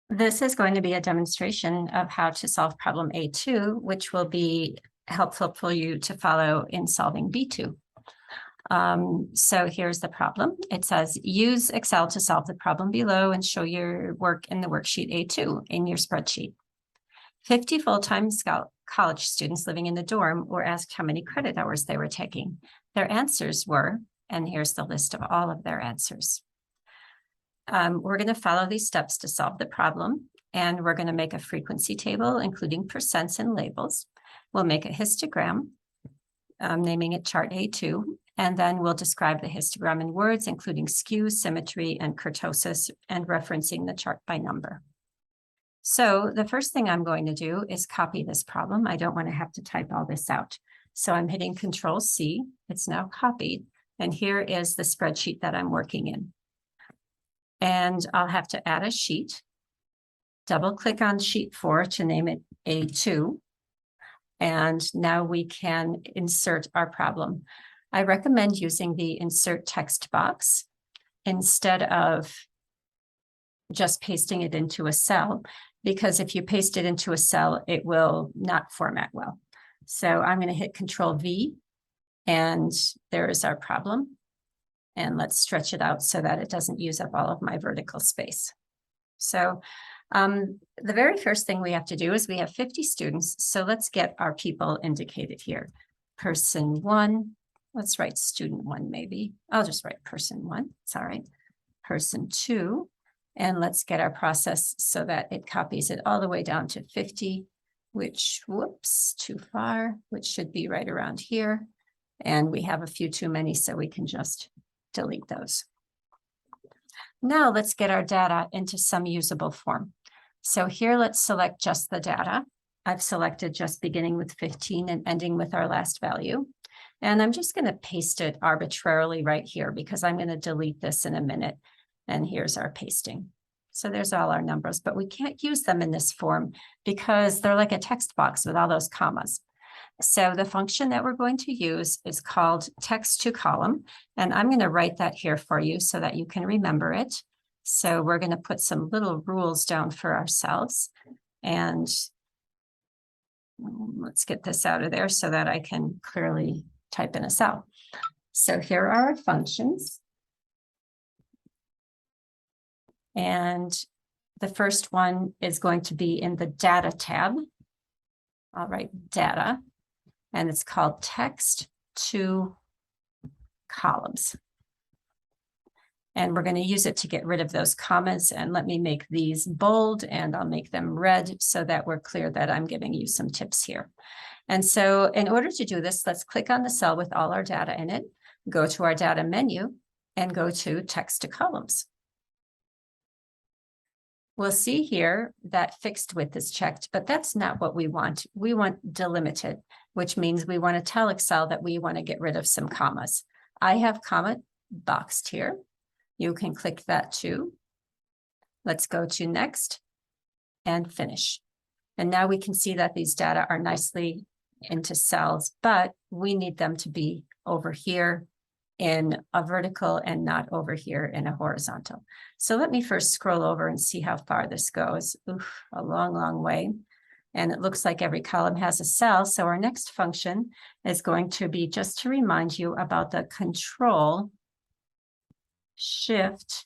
This is going to be a demonstration of how to solve problem A2, which will be helpful for you to follow in solving B2. So here's the problem. It says, use Excel to solve the problem below and show your work in the worksheet A2 in your spreadsheet. 50 full-time college students living in the dorm were asked how many credit hours they were taking. Their answers were, and here's the list of all of their answers. We're going to follow these steps to solve the problem, and we're going to make a frequency table, including percents and labels. We'll make a histogram, naming it chart A2, and then we'll describe the histogram in words, including skew, symmetry, and kurtosis, and referencing the chart by number. So the first thing I'm going to do is copy this problem. I don't want to have to type all this out. So I'm hitting Control-C. It's now copied, and here is the spreadsheet that I'm working in. And I'll have to add a sheet. Double click on sheet 4 to name it A2. And now we can insert our problem. I recommend using the insert text box instead of just pasting it into a cell, because if you paste it into a cell, it will not format well. So I'm going to hit Control-V, and there is our problem. And let's stretch it out so that it doesn't use up all of my vertical space. So the very first thing we have to do is we have 50 students. So let's get our people indicated here. Person 1, let's write student 1 maybe. I'll just write person 1, it's all right. Person 2, and let's get our process so that it copies it all the way down to 50, which, whoops, too far, which should be right around here. And we have a few too many, so we can just delete those. Now let's get our data into some usable form. So here, let's select just the data. I've selected just beginning with 15 and ending with our last value. And I'm just going to paste it arbitrarily right here because I'm going to delete this in a minute. And here's our pasting. So there's all our numbers, but we can't use them in this form because they're like a text box with all those commas. So the function that we're going to use is called text to column, and I'm going to write that here for you so that you can remember it. So we're going to put some little rules down for ourselves, and let's get this out of there so that I can clearly type in a cell. So here are our functions. And the first one is going to be in the data tab. I'll write data. And it's called text to columns. And we're going to use it to get rid of those commas. And let me make these bold, and I'll make them red so that we're clear that I'm giving you some tips here. And so in order to do this, let's click on the cell with all our data in it, go to our data menu, and go to text to columns. We'll see here that fixed width is checked, but that's not what we want. We want delimited, which means we want to tell Excel that we want to get rid of some commas. I have comma boxed here. You can click that too. Let's go to next and finish. And now we can see that these data are nicely into cells, but we need them to be over here in a vertical and not over here in a horizontal. So let me first scroll over and see how far this goes. Oof, a long, long way. And it looks like every column has a cell. So our next function is going to be just to remind you about the Control Shift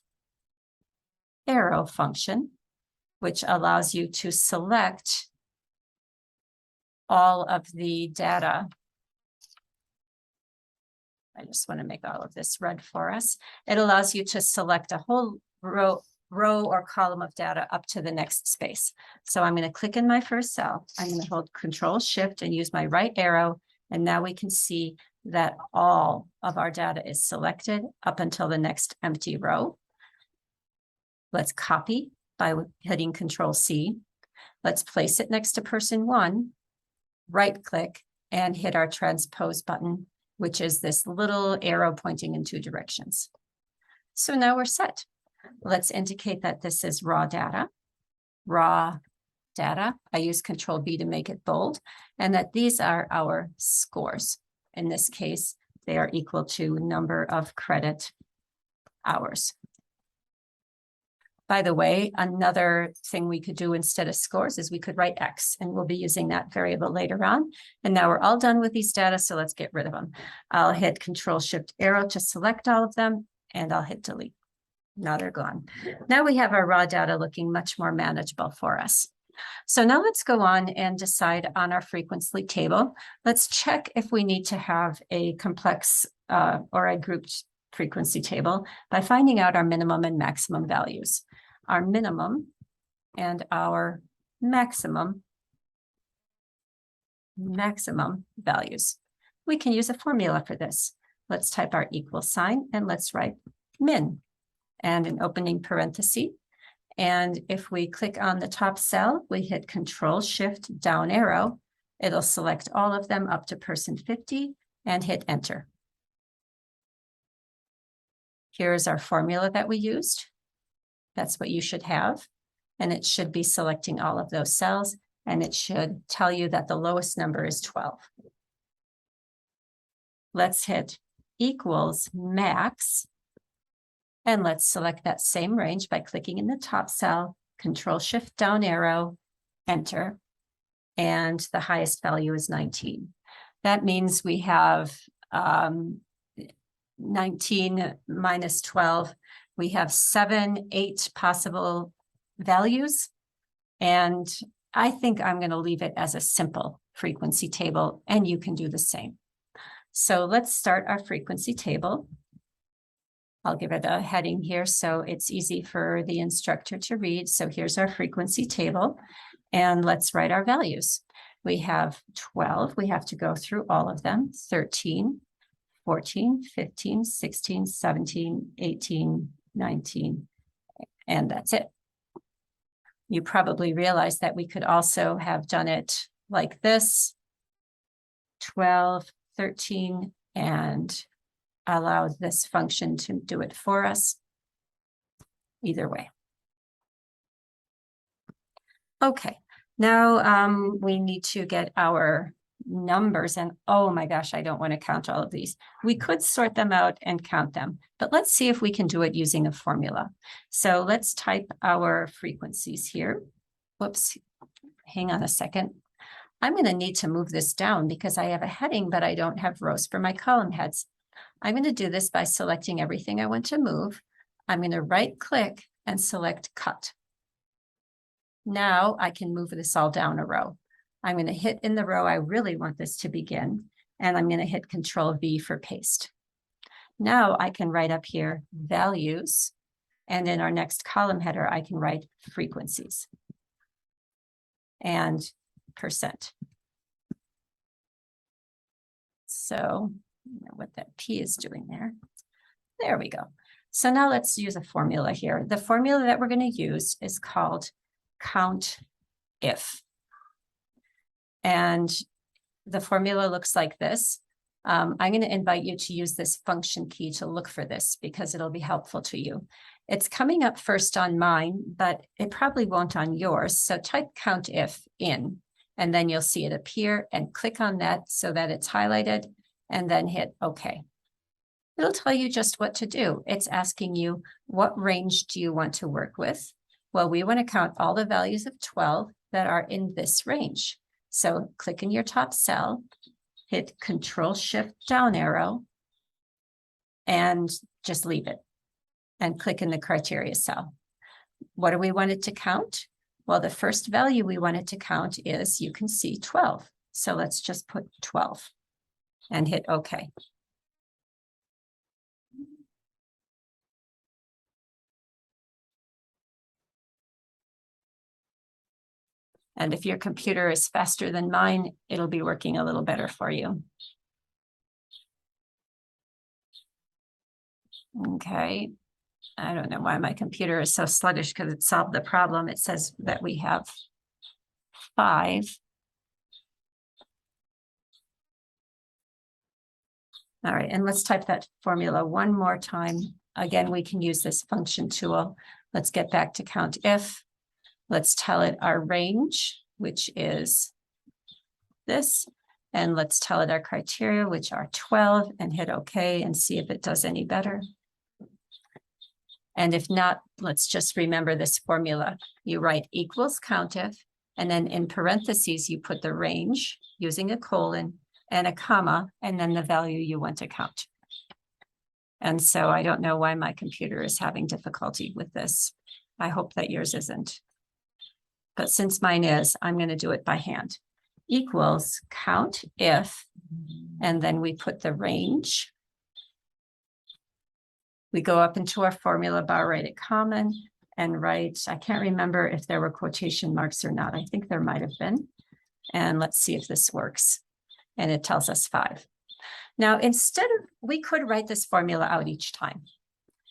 arrow function, which allows you to select all of the data. I just want to make all of this red for us. It allows you to select a whole row or column of data up to the next space. So I'm going to click in my first cell. I'm going to hold Control Shift and use my right arrow. And now we can see that all of our data is selected up until the next empty row. Let's copy by hitting Control-C. Let's place it next to person 1, right click, and hit our transpose button, which is this little arrow pointing in 2 directions. So now we're set. Let's indicate that this is raw data. Raw data. I use Control-B to make it bold, and that these are our scores. In this case, they are equal to number of credit hours. By the way, another thing we could do instead of scores is we could write X, and we'll be using that variable later on. And now we're all done with these data, so let's get rid of them. I'll hit Control-Shift-Arrow to select all of them, and I'll hit delete. Now they're gone. Now we have our raw data looking much more manageable for us. So now let's go on and decide on our frequency table. Let's check if we need to have a complex or a grouped frequency table by finding out our minimum and maximum values. Our minimum and our maximum values. We can use a formula for this. Let's type our equal sign and let's write min and an opening parenthesis. And if we click on the top cell, we hit Control-Shift down arrow, it'll select all of them up to person 50 and hit enter. Here's our formula that we used. That's what you should have. And it should be selecting all of those cells, and it should tell you that the lowest number is 12. Let's hit equals max. And let's select that same range by clicking in the top cell, Control-Shift down arrow, enter. And the highest value is 19. That means we have 19 minus 12. We have 7, 8 possible values. And I think I'm going to leave it as a simple frequency table, and you can do the same. So let's start our frequency table. I'll give it a heading here so it's easy for the instructor to read. So here's our frequency table, and let's write our values. We have 12. We have to go through all of them. 13, 14, 15, 16, 17, 18, 19, and that's it. You probably realize that we could also have done it like this, 12, 13, and allow this function to do it for us. Either way. Okay, now we need to get our numbers, and oh my gosh, I don't want to count all of these. We could sort them out and count them, but let's see if we can do it using a formula. So let's type our frequencies here. Whoops, hang on a second. I'm going to need to move this down because I have a heading, but I don't have rows for my column heads. I'm going to do this by selecting everything I want to move. I'm going to right click and select cut. Now I can move this all down a row. I'm going to hit in the row I really want this to begin, and I'm going to hit Control V for paste. Now I can write up here values, and in our next column header, I can write frequencies and percent. So what that P is doing there. There we go. So now let's use a formula here. The formula that we're going to use is called count if. And the formula looks like this. I'm going to invite you to use this function key to look for this because it'll be helpful to you. It's coming up first on mine, but it probably won't on yours. So type count if in, and then you'll see it appear, and click on that so that it's highlighted, and then hit OK. It'll tell you just what to do. It's asking you, what range do you want to work with? Well, we want to count all the values of 12 that are in this range. So click in your top cell, hit Control-Shift down arrow, and just leave it, and click in the criteria cell. What do we want it to count? Well, the first value we want it to count is, you can see 12. So let's just put 12 and hit OK. And if your computer is faster than mine, it'll be working a little better for you. Okay. I don't know why my computer is so sluggish because it solved the problem. It says that we have 5. All right, and let's type that formula one more time. Again, we can use this function tool. Let's get back to count if. Let's tell it our range, which is this. And let's tell it our criteria, which are 12, and hit OK and see if it does any better. And if not, let's just remember this formula. You write equals COUNTIF, and then in parentheses, you put the range using a colon and a comma, and then the value you want to count. And so I don't know why my computer is having difficulty with this. I hope that yours isn't. But since mine is, I'm going to do it by hand. Equals COUNTIF, and then we put the range. We go up into our formula bar, write it common, and write, I can't remember if there were quotation marks or not. I think there might have been. And let's see if this works. And it tells us 5. Now, instead of, we could write this formula out each time.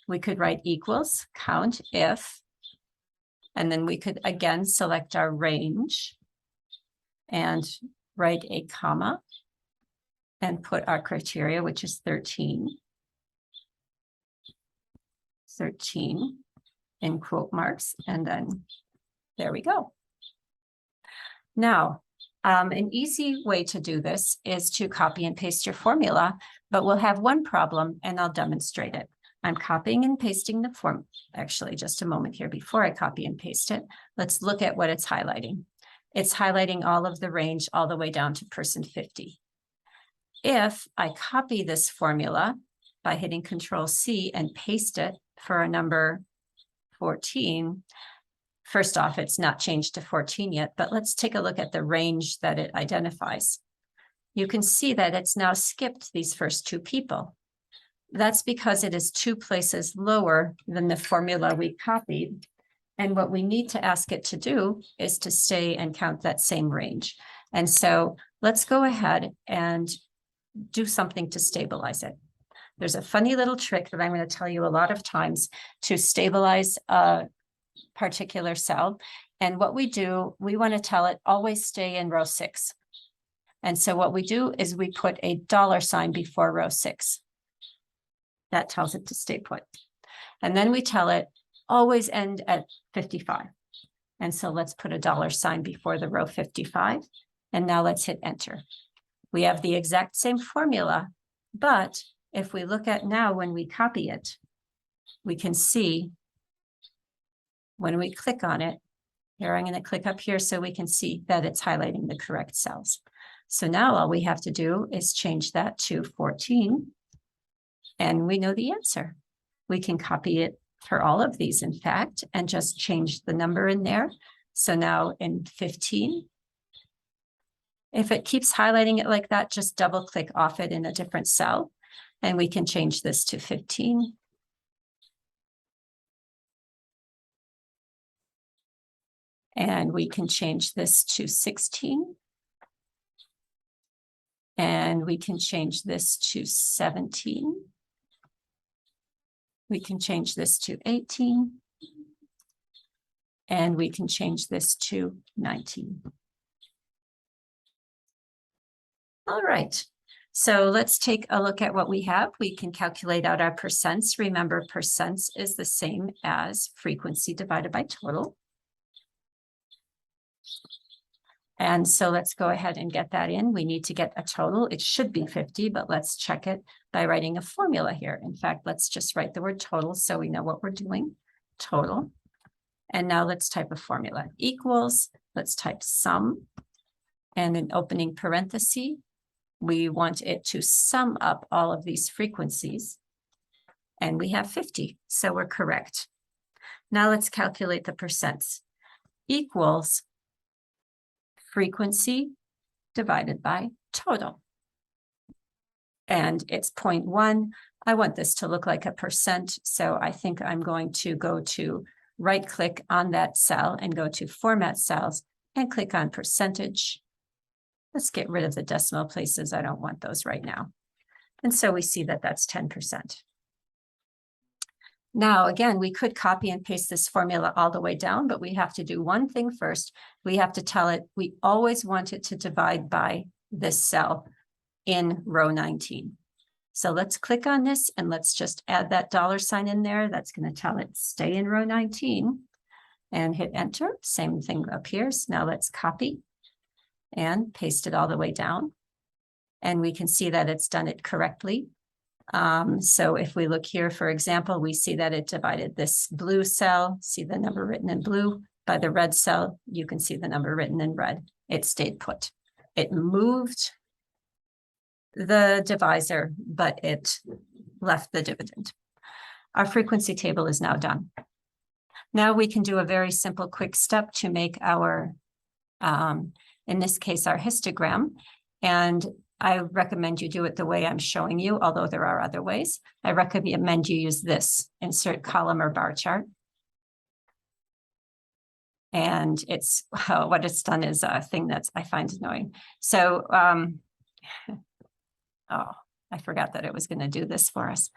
We could write equals COUNTIF, and then we could again select our range and write a comma and put our criteria, which is 13. 13 in quote marks, and then there we go. Now, an easy way to do this is to copy and paste your formula, but we'll have one problem and I'll demonstrate it. I'm copying and pasting the form. Actually, just a moment here before I copy and paste it. Let's look at what it's highlighting. It's highlighting all of the range all the way down to person 50. If I copy this formula by hitting Control C and paste it for a number 14, first off, it's not changed to 14 yet, but let's take a look at the range that it identifies. You can see that it's now skipped these first 2 people. That's because it is 2 places lower than the formula we copied. And what we need to ask it to do is to stay and count that same range. And so let's go ahead and do something to stabilize it. There's a funny little trick that I'm going to tell you a lot of times to stabilize a particular cell. And what we do, we want to tell it always stay in row 6. And so what we do is we put a $ before row 6. That tells it to stay put. And then we tell it always end at 55. And so let's put a $ before the row 55. And now let's hit enter. We have the exact same formula, but if we look at now when we copy it, we can see when we click on it, here I'm going to click up here so we can see that it's highlighting the correct cells. So now all we have to do is change that to 14, and we know the answer. We can copy it for all of these, in fact, and just change the number in there. So now in 15, if it keeps highlighting it like that, just double click off it in a different cell. And we can change this to 15. And we can change this to 16. And we can change this to 17. We can change this to 18. And we can change this to 19. All right. So let's take a look at what we have. We can calculate out our percents. Remember, percents is the same as frequency divided by total. And so let's go ahead and get that in. We need to get a total. It should be 50, but let's check it by writing a formula here. In fact, let's just write the word total so we know what we're doing. Total. And now let's type a formula. Equals, let's type sum, and an opening parenthesis. We want it to sum up all of these frequencies, and we have 50, so we're correct. Now let's calculate the percents. Equals frequency divided by total. And it's 0.1. I want this to look like a percent, so I think I'm going to go to right-click on that cell and go to Format Cells and click on Percentage. Let's get rid of the decimal places. I don't want those right now. And so we see that that's 10%. Now, again, we could copy and paste this formula all the way down, but we have to do one thing first. We have to tell it we always want it to divide by this cell in row 19. So let's click on this and let's just add that $ in there. That's going to tell it stay in row 19 and hit enter. Same thing appears. Now let's copy and paste it all the way down. And we can see that it's done it correctly. So if we look here, for example, we see that it divided this blue cell, see the number written in blue, by the red cell, you can see the number written in red. It stayed put. It moved the divisor, but it left the dividend. Our frequency table is now done. Now we can do a very simple quick step to make our, in this case, our histogram. And I recommend you do it the way I'm showing you, although there are other ways. I recommend you use this insert column or bar chart. And it's what it's done is a thing that I find annoying. So, oh, I forgot that it was going to do this for us.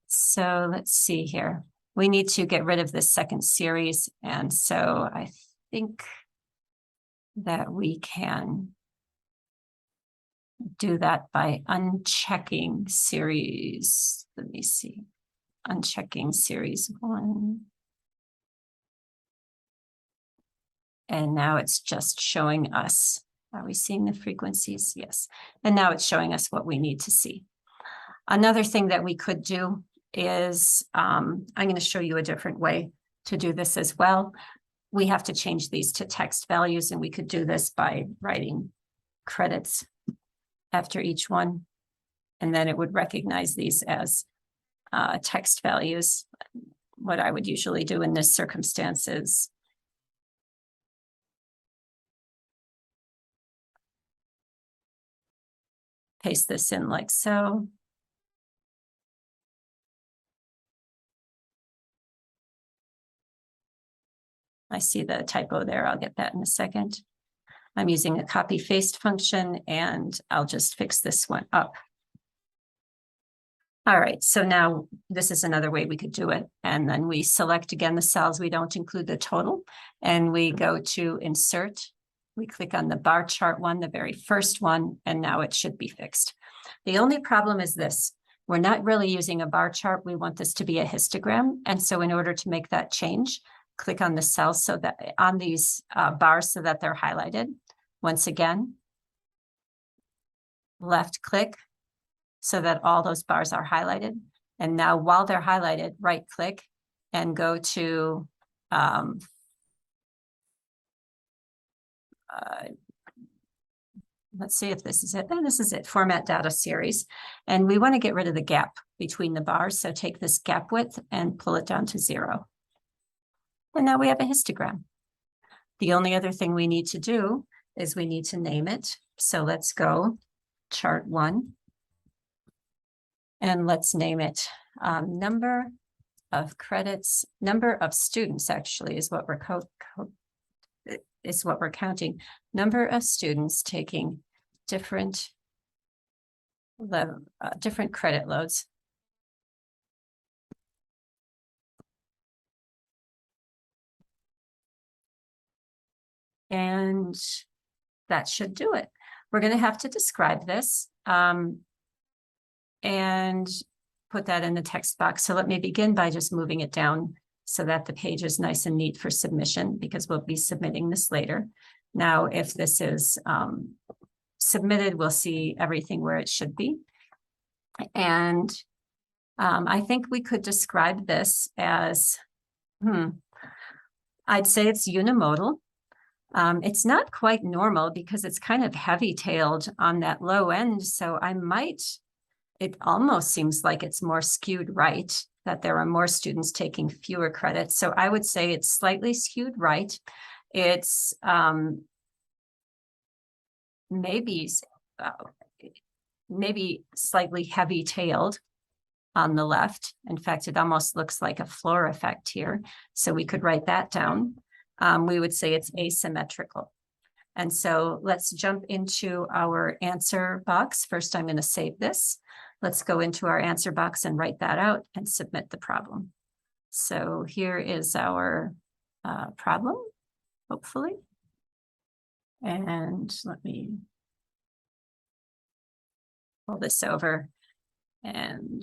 So let's see here. We need to get rid of this second series. And so I think that we can do that by unchecking series. Let me see. Unchecking series 1. And now it's just showing us. Are we seeing the frequencies? Yes. And now it's showing us what we need to see. Another thing that we could do is, I'm going to show you a different way to do this as well. We have to change these to text values, and we could do this by writing credits after each one. And then it would recognize these as text values. What I would usually do in this circumstance is paste this in like so. I see the typo there. I'll get that in a second. I'm using a copy paste function, and I'll just fix this one up. All right, so now this is another way we could do it. And then we select again the cells. We don't include the total, and we go to insert. We click on the bar chart one, the very first one, and now it should be fixed. The only problem is this. We're not really using a bar chart. We want this to be a histogram. And so in order to make that change, click on the cells so that on these bars so that they're highlighted. Once again, left click so that all those bars are highlighted. And now while they're highlighted, right click and go to let's see if this is it. Oh, this is it, format data series. And we want to get rid of the gap between the bars. So take this gap width and pull it down to 0. And now we have a histogram. The only other thing we need to do is we need to name it. So let's go chart 1. And let's name it number of credits, number of students actually is what we're counting. Number of students taking different credit loads. And that should do it. We're going to have to describe this and put that in the text box. So let me begin by just moving it down so that the page is nice and neat for submission, because we'll be submitting this later. Now, if this is submitted, we'll see everything where it should be. And I think we could describe this as, I'd say it's unimodal. It's not quite normal because it's kind of heavy-tailed on that low end. So it almost seems like it's more skewed right, that there are more students taking fewer credits. So I would say it's slightly skewed right. It's maybe slightly heavy-tailed on the left. In fact, it almost looks like a floor effect here. So we could write that down. We would say it's asymmetrical. And so let's jump into our answer box. First, I'm going to save this. Let's go into our answer box and write that out and submit the problem. So here is our problem, hopefully. And let me pull this over and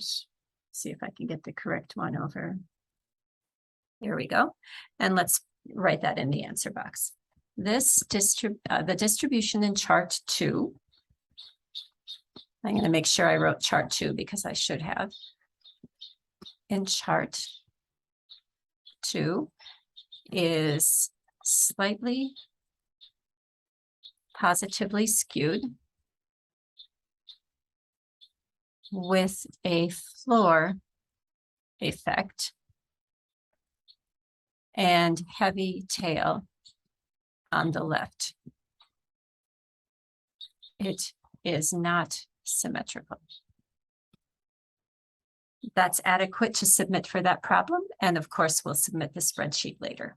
see if I can get the correct one over. Here we go. And let's write that in the answer box. This the distribution in chart 2 I'm going to make sure I wrote chart 2 because I should have. In chart 2 is slightly positively skewed with a floor effect and heavy tail on the left. It is not symmetrical. That's adequate to submit for that problem. And of course, we'll submit the spreadsheet later.